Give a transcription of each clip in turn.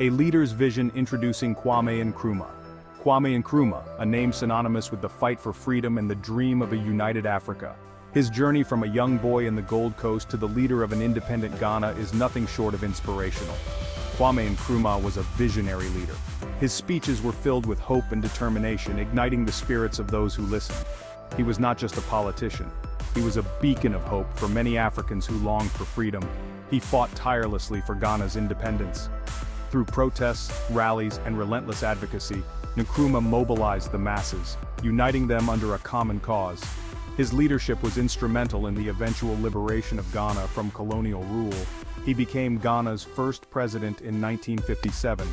A leader's vision introducing Kwame Nkrumah. Kwame Nkrumah, a name synonymous with the fight for freedom and the dream of a united Africa. His journey from a young boy in the Gold Coast to the leader of an independent Ghana is nothing short of inspirational. Kwame Nkrumah was a visionary leader. His speeches were filled with hope and determination, igniting the spirits of those who listened. He was not just a politician. He was a beacon of hope for many Africans who longed for freedom. He fought tirelessly for Ghana's independence. Through protests, rallies, and relentless advocacy, Nkrumah mobilized the masses, uniting them under a common cause. His leadership was instrumental in the eventual liberation of Ghana from colonial rule. He became Ghana's first president in 1957.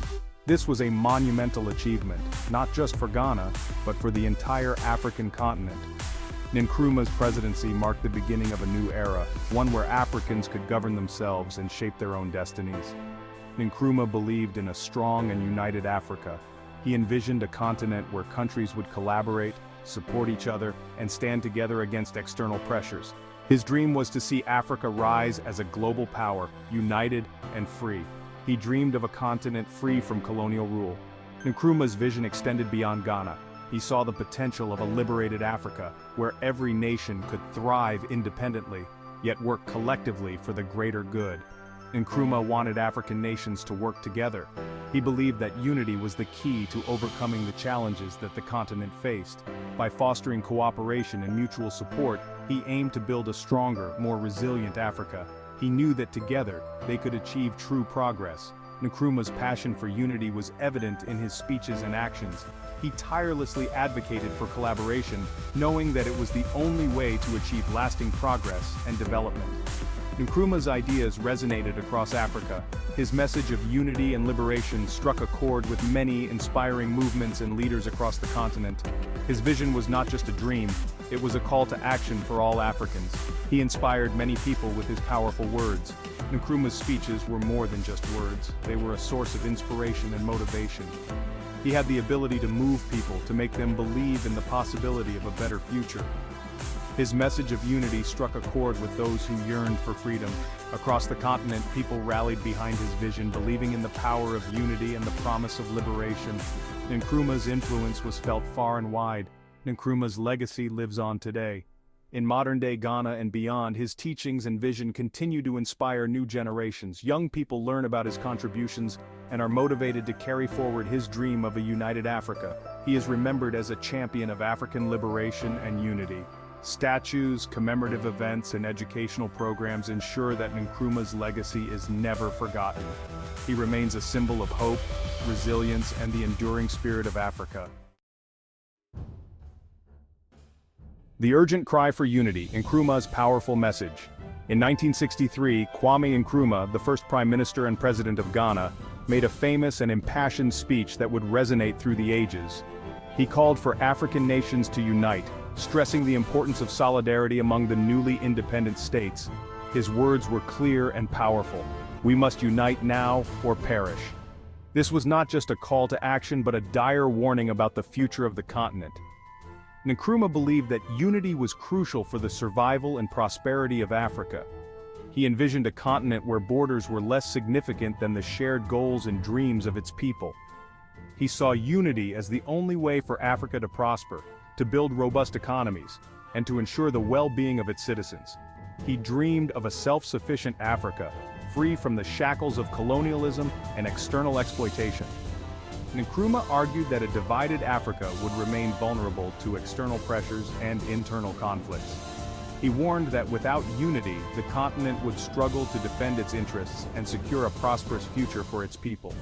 This was a monumental achievement, not just for Ghana, but for the entire African continent. Nkrumah's presidency marked the beginning of a new era, one where Africans could govern themselves and shape their own destinies. Nkrumah believed in a strong and united Africa. He envisioned a continent where countries would collaborate, support each other, and stand together against external pressures. His dream was to see Africa rise as a global power, united and free. He dreamed of a continent free from colonial rule. Nkrumah's vision extended beyond Ghana. He saw the potential of a liberated Africa, where every nation could thrive independently, yet work collectively for the greater good. Nkrumah wanted African nations to work together. He believed that unity was the key to overcoming the challenges that the continent faced. By fostering cooperation and mutual support, he aimed to build a stronger, more resilient Africa. He knew that together, they could achieve true progress. Nkrumah's passion for unity was evident in his speeches and actions. He tirelessly advocated for collaboration, knowing that it was the only way to achieve lasting progress and development. Nkrumah's ideas resonated across Africa. His message of unity and liberation struck a chord with many inspiring movements and leaders across the continent. His vision was not just a dream, it was a call to action for all Africans. He inspired many people with his powerful words. Nkrumah's speeches were more than just words, they were a source of inspiration and motivation. He had the ability to move people, to make them believe in the possibility of a better future. His message of unity struck a chord with those who yearned for freedom. Across the continent, people rallied behind his vision, believing in the power of unity and the promise of liberation. Nkrumah's influence was felt far and wide. Nkrumah's legacy lives on today. In modern-day Ghana and beyond, his teachings and vision continue to inspire new generations. Young people learn about his contributions and are motivated to carry forward his dream of a united Africa. He is remembered as a champion of African liberation and unity. Statues, commemorative events, and educational programs ensure that Nkrumah's legacy is never forgotten. He remains a symbol of hope, resilience, and the enduring spirit of Africa. The urgent cry for unity, Nkrumah's powerful message. In 1963, Kwame Nkrumah, the first Prime Minister and President of Ghana, made a famous and impassioned speech that would resonate through the ages. He called for African nations to unite, stressing the importance of solidarity among the newly independent states. His words were clear and powerful. We must unite now or perish. This was not just a call to action but a dire warning about the future of the continent. Nkrumah believed that unity was crucial for the survival and prosperity of Africa. He envisioned a continent where borders were less significant than the shared goals and dreams of its people. He saw unity as the only way for Africa to prosper, to build robust economies, and to ensure the well-being of its citizens. He dreamed of a self-sufficient Africa, free from the shackles of colonialism and external exploitation. Nkrumah argued that a divided Africa would remain vulnerable to external pressures and internal conflicts. He warned that without unity, the continent would struggle to defend its interests and secure a prosperous future for its people.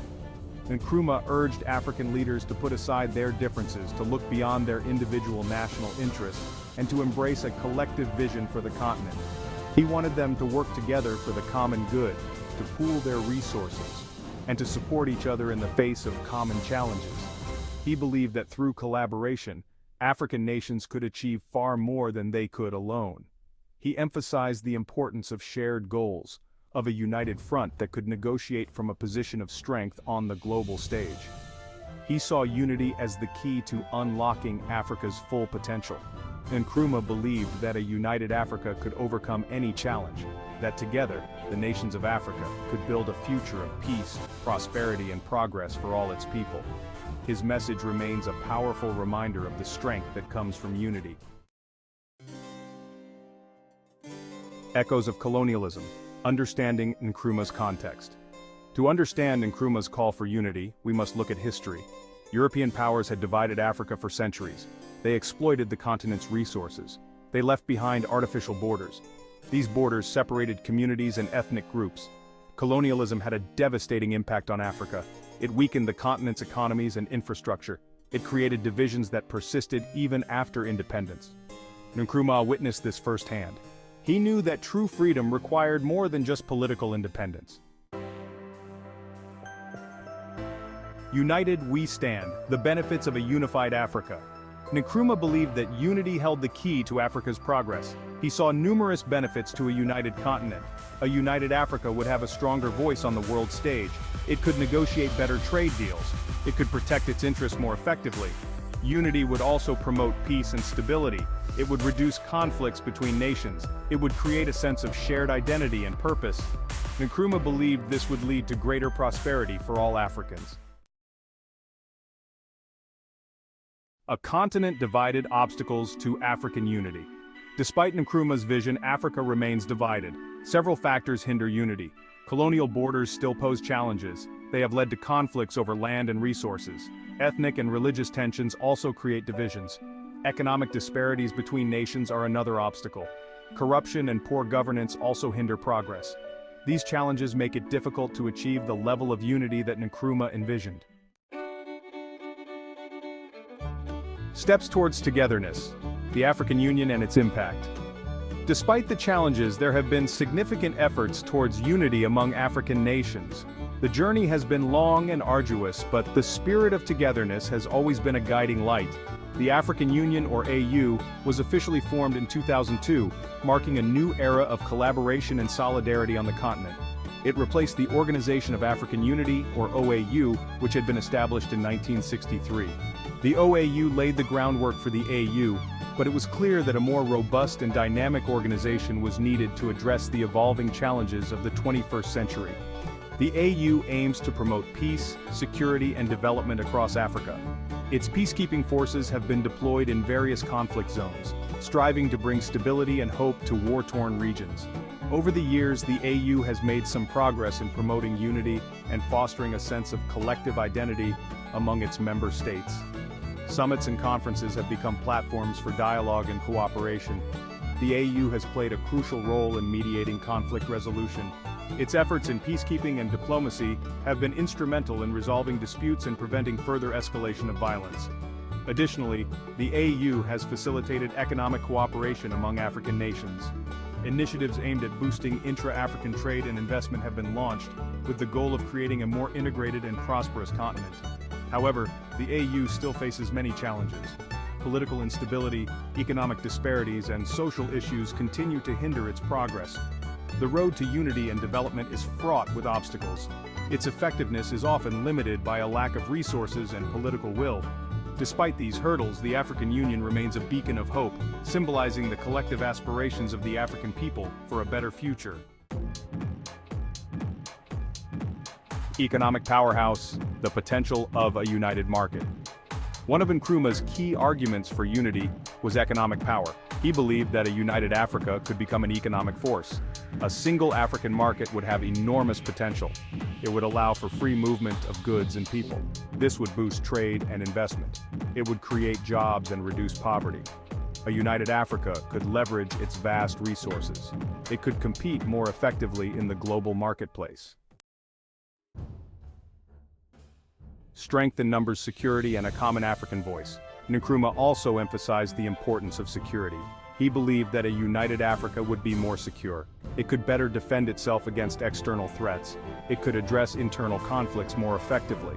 Nkrumah urged African leaders to put aside their differences, to look beyond their individual national interests, and to embrace a collective vision for the continent. He wanted them to work together for the common good, to pool their resources, and to support each other in the face of common challenges. He believed that through collaboration, African nations could achieve far more than they could alone. He emphasized the importance of shared goals, of a united front that could negotiate from a position of strength on the global stage. He saw unity as the key to unlocking Africa's full potential. Nkrumah believed that a united Africa could overcome any challenge, that together, the nations of Africa could build a future of peace, prosperity, and progress for all its people. His message remains a powerful reminder of the strength that comes from unity. Echoes of colonialism. Understanding Nkrumah's context. To understand Nkrumah's call for unity, we must look at history. European powers had divided Africa for centuries. They exploited the continent's resources. They left behind artificial borders. These borders separated communities and ethnic groups. Colonialism had a devastating impact on Africa. It weakened the continent's economies and infrastructure. It created divisions that persisted even after independence. Nkrumah witnessed this firsthand. He knew that true freedom required more than just political independence. United we stand, the benefits of a unified Africa. Nkrumah believed that unity held the key to Africa's progress. He saw numerous benefits to a united continent. A united Africa would have a stronger voice on the world stage. It could negotiate better trade deals. It could protect its interests more effectively. Unity would also promote peace and stability. It would reduce conflicts between nations. It would create a sense of shared identity and purpose. Nkrumah believed this would lead to greater prosperity for all Africans. A continent divided, obstacles to African unity. Despite Nkrumah's vision, Africa remains divided. Several factors hinder unity. Colonial borders still pose challenges. They have led to conflicts over land and resources. Ethnic and religious tensions also create divisions. Economic disparities between nations are another obstacle. Corruption and poor governance also hinder progress. These challenges make it difficult to achieve the level of unity that Nkrumah envisioned. Steps towards togetherness. The African Union and its impact. Despite the challenges, there have been significant efforts towards unity among African nations. The journey has been long and arduous, but the spirit of togetherness has always been a guiding light. The African Union, or AU, was officially formed in 2002, marking a new era of collaboration and solidarity on the continent. It replaced the Organization of African Unity, or OAU, which had been established in 1963. The OAU laid the groundwork for the AU, but it was clear that a more robust and dynamic organization was needed to address the evolving challenges of the 21st century. The AU aims to promote peace, security, and development across Africa. Its peacekeeping forces have been deployed in various conflict zones, striving to bring stability and hope to war-torn regions. Over the years, the AU has made some progress in promoting unity and fostering a sense of collective identity among its member states. Summits and conferences have become platforms for dialogue and cooperation. The AU has played a crucial role in mediating conflict resolution. Its efforts in peacekeeping and diplomacy have been instrumental in resolving disputes and preventing further escalation of violence. Additionally, the AU has facilitated economic cooperation among African nations. Initiatives aimed at boosting intra-African trade and investment have been launched, with the goal of creating a more integrated and prosperous continent. However, the AU still faces many challenges. Political instability, economic disparities, and social issues continue to hinder its progress. The road to unity and development is fraught with obstacles. Its effectiveness is often limited by a lack of resources and political will. Despite these hurdles, the African Union remains a beacon of hope, symbolizing the collective aspirations of the African people for a better future. Economic powerhouse, the potential of a united market. One of Nkrumah's key arguments for unity was economic power. He believed that a united Africa could become an economic force. A single African market would have enormous potential. It would allow for free movement of goods and people. This would boost trade and investment. It would create jobs and reduce poverty. A united Africa could leverage its vast resources. It could compete more effectively in the global marketplace. Strength in numbers, security, and a common African voice. Nkrumah also emphasized the importance of security. He believed that a united Africa would be more secure. It could better defend itself against external threats. It could address internal conflicts more effectively.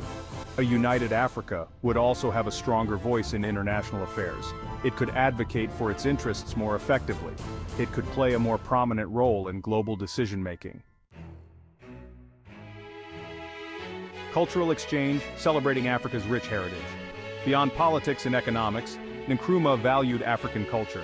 A united Africa would also have a stronger voice in international affairs. It could advocate for its interests more effectively. It could play a more prominent role in global decision-making. Cultural exchange, celebrating Africa's rich heritage. Beyond politics and economics, Nkrumah valued African culture.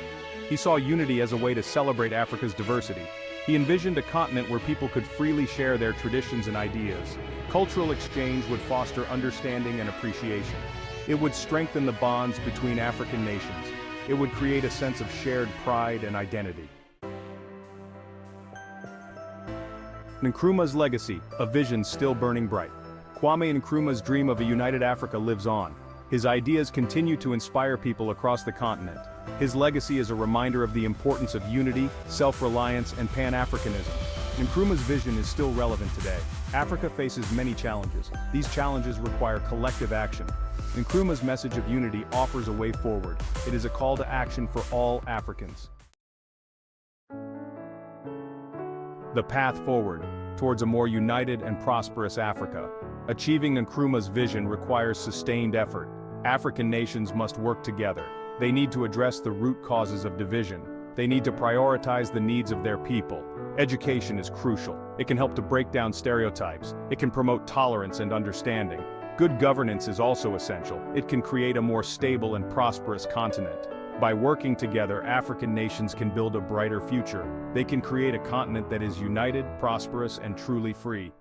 He saw unity as a way to celebrate Africa's diversity. He envisioned a continent where people could freely share their traditions and ideas. Cultural exchange would foster understanding and appreciation. It would strengthen the bonds between African nations. It would create a sense of shared pride and identity. Nkrumah's legacy, a vision still burning bright. Kwame Nkrumah's dream of a united Africa lives on. His ideas continue to inspire people across the continent. His legacy is a reminder of the importance of unity, self-reliance, and Pan-Africanism. Nkrumah's vision is still relevant today. Africa faces many challenges. These challenges require collective action. Nkrumah's message of unity offers a way forward. It is a call to action for all Africans. The path forward towards a more united and prosperous Africa. Achieving Nkrumah's vision requires sustained effort. African nations must work together. They need to address the root causes of division. They need to prioritize the needs of their people. Education is crucial. It can help to break down stereotypes. It can promote tolerance and understanding. Good governance is also essential. It can create a more stable and prosperous continent. By working together, African nations can build a brighter future. They can create a continent that is united, prosperous, and truly free.